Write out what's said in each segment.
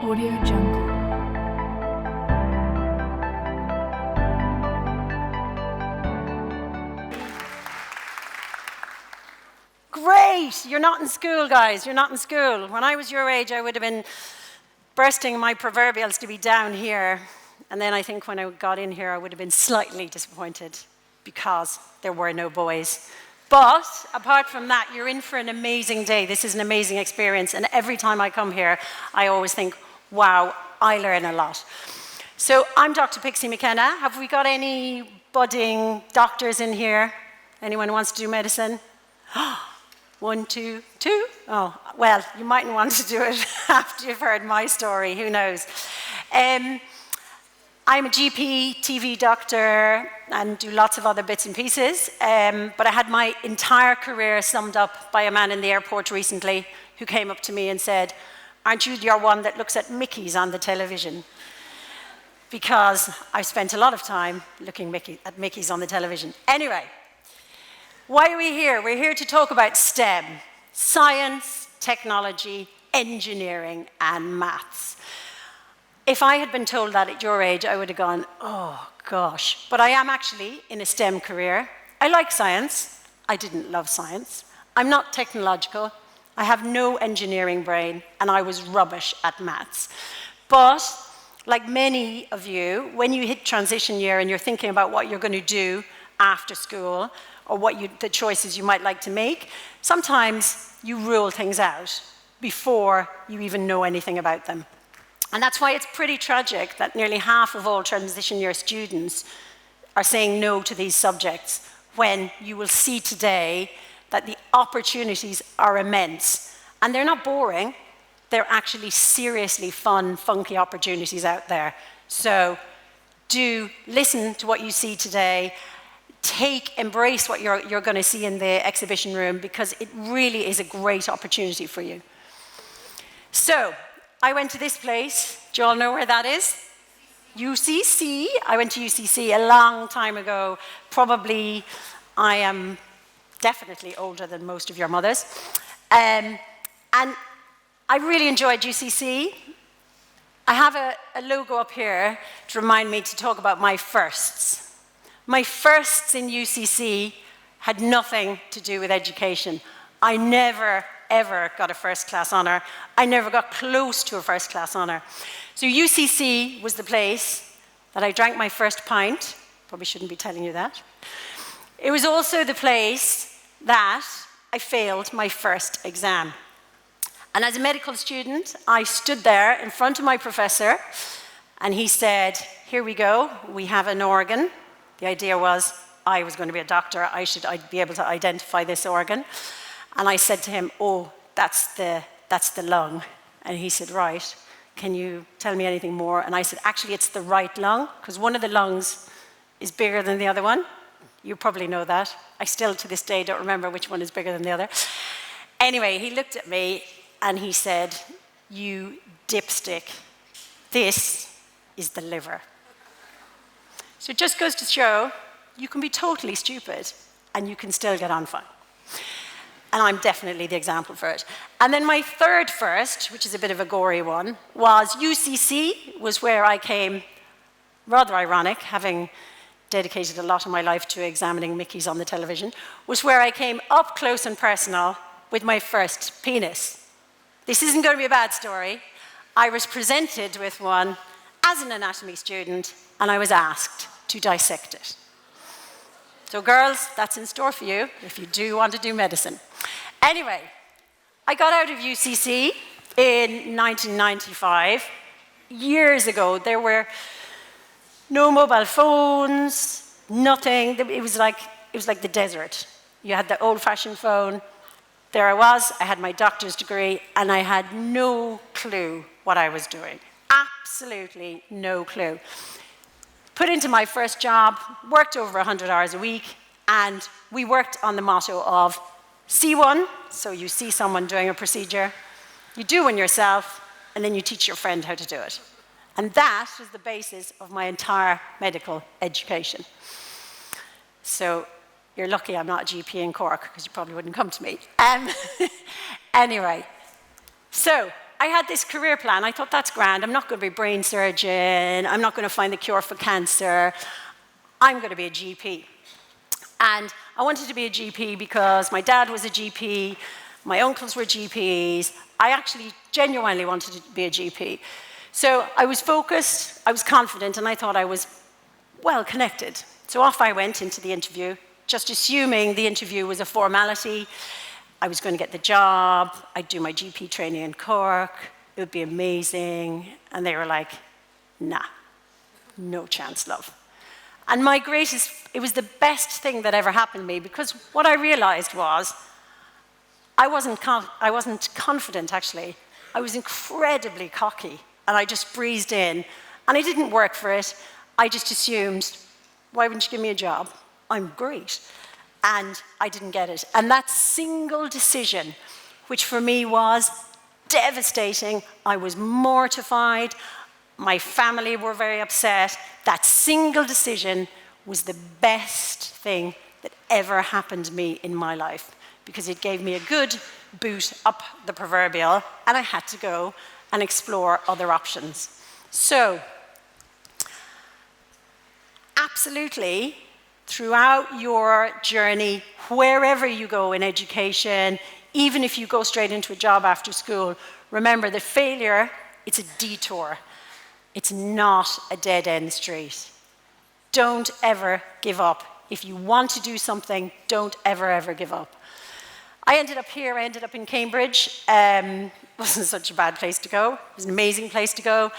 Audio Jungle. Great! You're not in school, guys. You're not in school. When I was your age, I would have been bursting my proverbials to be down here. And then I think when I got in here, I would have been slightly disappointed because there were no boys. But apart from that, you're in for an amazing day. This is an amazing experience. And every time I come here, I always think, wow, I learn a lot. So I'm Dr. PIXIE McKenna. Have we got any budding doctors in here? Anyone who wants to do medicine? 1, 2, 2? Oh, well, you mightn't want to do it after you've heard my story. Who knows? I'm a GP, TV doctor, and do lots of other bits and pieces. But I had my entire career summed up by a man in the airport recently who came up to me and said, "Aren't you the one that looks at Mickeys on the television?" Because I've spent a lot of time looking at Mickeys on the television. Anyway, why are we here? We're here to talk about STEM: science, technology, engineering, and maths. If I had been told that at your age, I would have gone, oh gosh. But I am actually in a STEM career. I like science. I didn't love science. I'm not technological. I have no engineering brain, and I was rubbish at maths. But like many of you, when you hit transition year and you're thinking about what you're going to do after school, or the choices you might like to make, sometimes you rule things out before you even know anything about them. And that's why it's pretty tragic that nearly half of all transition year students are saying no to these subjects, when you will see today that the opportunities are immense. And they're not boring, they're actually seriously fun, funky opportunities out there. So do listen to what you see today. Embrace what you're going to see in the exhibition room, because it really is a great opportunity for you. So, I went to this place. Do you all know where that is? UCC. I went to UCC a long time ago. Probably, I am definitely older than most of your mothers. And I really enjoyed UCC. I have a logo up here to remind me to talk about my firsts. My firsts in UCC had nothing to do with education. I never, ever got a first-class honour. I never got close to a first-class honour. So UCC was the place that I drank my first pint. Probably shouldn't be telling you that. It was also the place that I failed my first exam. And as a medical student, I stood there in front of my professor, and he said, "Here we go, we have an organ." The idea was I was going to be a doctor. I'd be able to identify this organ. And I said to him, "Oh, that's the lung." And he said, "Right, can you tell me anything more?" And I said, "Actually, it's the right lung, because one of the lungs is bigger than the other one." You probably know that. I still, to this day, don't remember which one is bigger than the other. Anyway, he looked at me and he said, "You dipstick, this is the liver." So it just goes to show, you can be totally stupid and you can still get on fine. And I'm definitely the example for it. And then my third first, which is a bit of a gory one, was UCC, was where I came, rather ironic, having dedicated a lot of my life to examining Mickeys on the television, was where I came up close and personal with my first penis. This isn't going to be a bad story. I was presented with one as an anatomy student, and I was asked to dissect it. So girls, that's in store for you if you do want to do medicine. Anyway, I got out of UCC in 1995. Years ago, there were no mobile phones, nothing. It was like the desert. You had the old-fashioned phone. There I was, I had my doctor's degree, and I had no clue what I was doing. Absolutely no clue. Put into my first job, worked over 100 hours a week, and we worked on the motto of see one, so you see someone doing a procedure, you do one yourself, and then you teach your friend how to do it. And that was the basis of my entire medical education. So you're lucky I'm not a GP in Cork, because you probably wouldn't come to me. Anyway, so I had this career plan. I thought, that's grand. I'm not going to be a brain surgeon. I'm not going to find the cure for cancer. I'm going to be a GP. And I wanted to be a GP because my dad was a GP, my uncles were GPs. I actually genuinely wanted to be a GP. So I was focused, I was confident, and I thought I was well connected. So off I went into the interview, just assuming the interview was a formality. I was going to get the job, I'd do my GP training in Cork, it would be amazing. And they were like, nah, no chance, love. And it was the best thing that ever happened to me, because what I realized was I wasn't confident, actually. I was incredibly cocky, and I just breezed in. And I didn't work for it. I just assumed, why wouldn't you give me a job? I'm great. And I didn't get it. And that single decision, which for me was devastating, I was mortified, my family were very upset. That single decision was the best thing that ever happened to me in my life, because it gave me a good boot up the proverbial, and I had to go and explore other options. So, absolutely, throughout your journey, wherever you go in education, even if you go straight into a job after school, remember that failure, it's a detour. It's not a dead-end street. Don't ever give up. If you want to do something, don't ever, ever give up. I ended up here, I ended up in Cambridge. Wasn't such a bad place to go. It was an amazing place to go.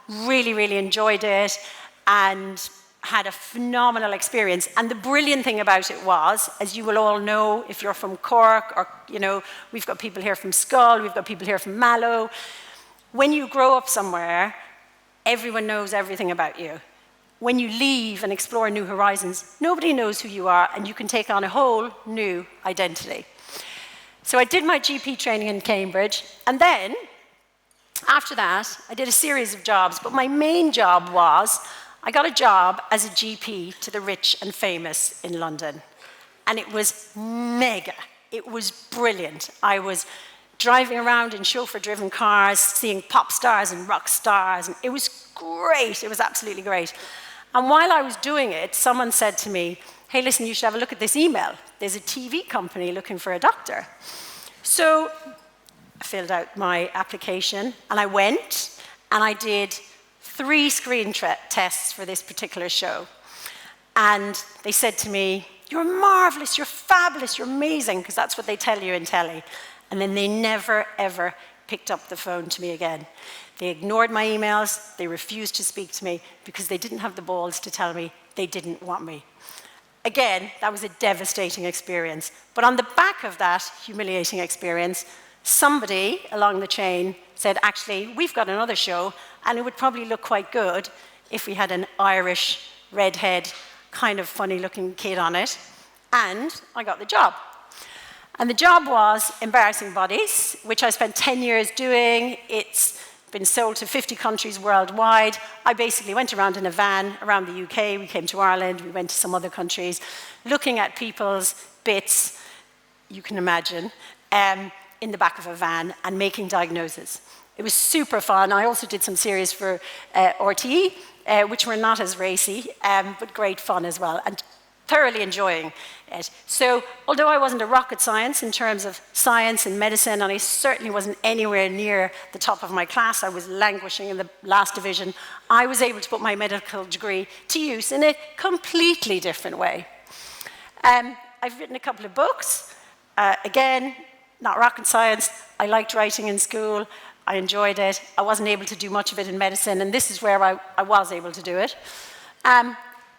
Really, really enjoyed it and had a phenomenal experience. And the brilliant thing about it was, as you will all know, if you're from Cork, or, you know, we've got people here from Schull, we've got people here from Mallow. When you grow up somewhere, everyone knows everything about you. When you leave and explore new horizons, nobody knows who you are, and you can take on a whole new identity. So I did my GP training in Cambridge, and then, after that, I did a series of jobs, but my main job was, I got a job as a GP to the rich and famous in London. And it was mega. It was brilliant. I was driving around in chauffeur-driven cars, seeing pop stars and rock stars, and it was great. It was absolutely great. And while I was doing it, someone said to me, hey, listen, you should have a look at this email. There's a TV company looking for a doctor. So I filled out my application, and I went, and I did 3 screen tests for this particular show. And they said to me, you're marvelous, you're fabulous, you're amazing, because that's what they tell you in telly. And then they never, ever picked up the phone to me again. They ignored my emails, they refused to speak to me because they didn't have the balls to tell me they didn't want me. Again, that was a devastating experience. But on the back of that humiliating experience, somebody along the chain said, actually, we've got another show, and it would probably look quite good if we had an Irish, redhead, kind of funny-looking kid on it. And I got the job. And the job was Embarrassing Bodies, which I spent 10 years doing. It's been sold to 50 countries worldwide. I basically went around in a van around the UK. We came to Ireland. We went to some other countries, looking at people's bits, you can imagine, in the back of a van and making diagnoses. It was super fun. I also did some series for RTE, which were not as racy, but great fun as well, and thoroughly enjoying it. So, although I wasn't a rocket science in terms of science and medicine, and I certainly wasn't anywhere near the top of my class, I was languishing in the last division, I was able to put my medical degree to use in a completely different way. I've written a couple of books. Again, not rocket science. I liked writing in school. I enjoyed it. I wasn't able to do much of it in medicine, and this is where I was able to do it.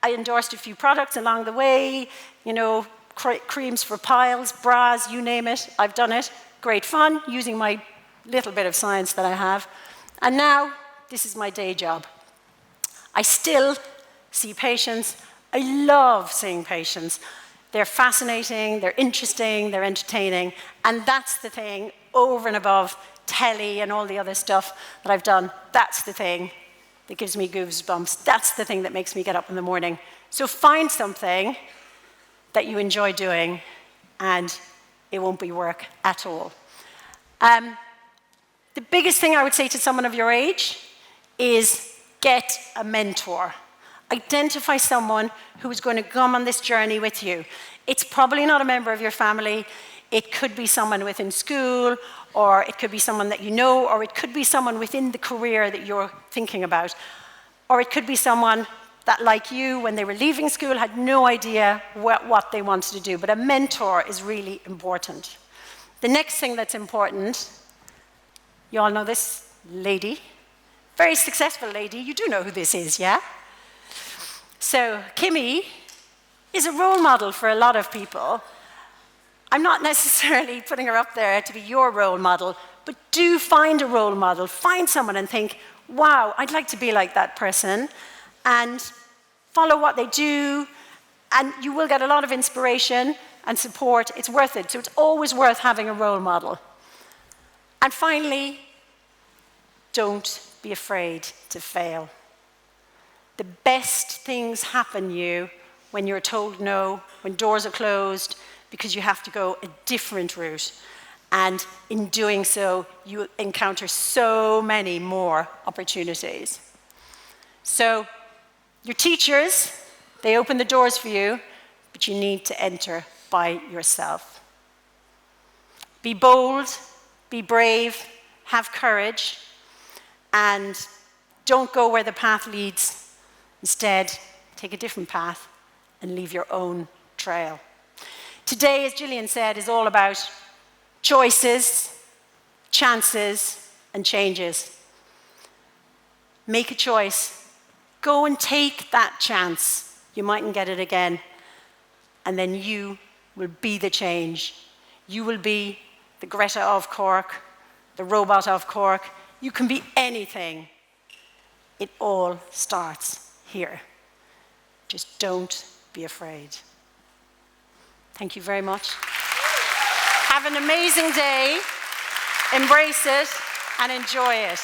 I endorsed a few products along the way, you know, creams for piles, bras, you name it, I've done it. Great fun, using my little bit of science that I have. And now, this is my day job. I still see patients. I love seeing patients. They're fascinating, they're interesting, they're entertaining, and that's the thing, over and above telly and all the other stuff that I've done, that's the thing that gives me goosebumps. That's the thing that makes me get up in the morning. So find something that you enjoy doing, and it won't be work at all. The The biggest thing I would say to someone of your age is get a mentor. Identify someone who is going to come on this journey with you. It's probably not a member of your family. It could be someone within school, or it could be someone that you know, or it could be someone within the career that you're thinking about. Or it could be someone that, like you, when they were leaving school, had no idea what they wanted to do. But a mentor is really important. The next thing that's important, you all know this lady, very successful lady. You do know who this is, yeah? So Kimmy is a role model for a lot of people. I'm not necessarily putting her up there to be your role model, but do find a role model. Find someone and think, wow, I'd like to be like that person, and follow what they do, and you will get a lot of inspiration and support. It's worth it. So it's always worth having a role model. And finally, don't be afraid to fail. The best things happen to you when you're told no, when doors are closed, because you have to go a different route. And in doing so, you encounter so many more opportunities. So your teachers, they open the doors for you, but you need to enter by yourself. Be bold, be brave, have courage, and don't go where the path leads. Instead, take a different path and leave your own trail. Today, as Gillian said, is all about choices, chances, and changes. Make a choice. Go and take that chance. You mightn't get it again. And then you will be the change. You will be the Greta of Cork, the robot of Cork. You can be anything. It all starts here. Just don't be afraid. Thank you very much. Have an amazing day. Embrace it and enjoy it.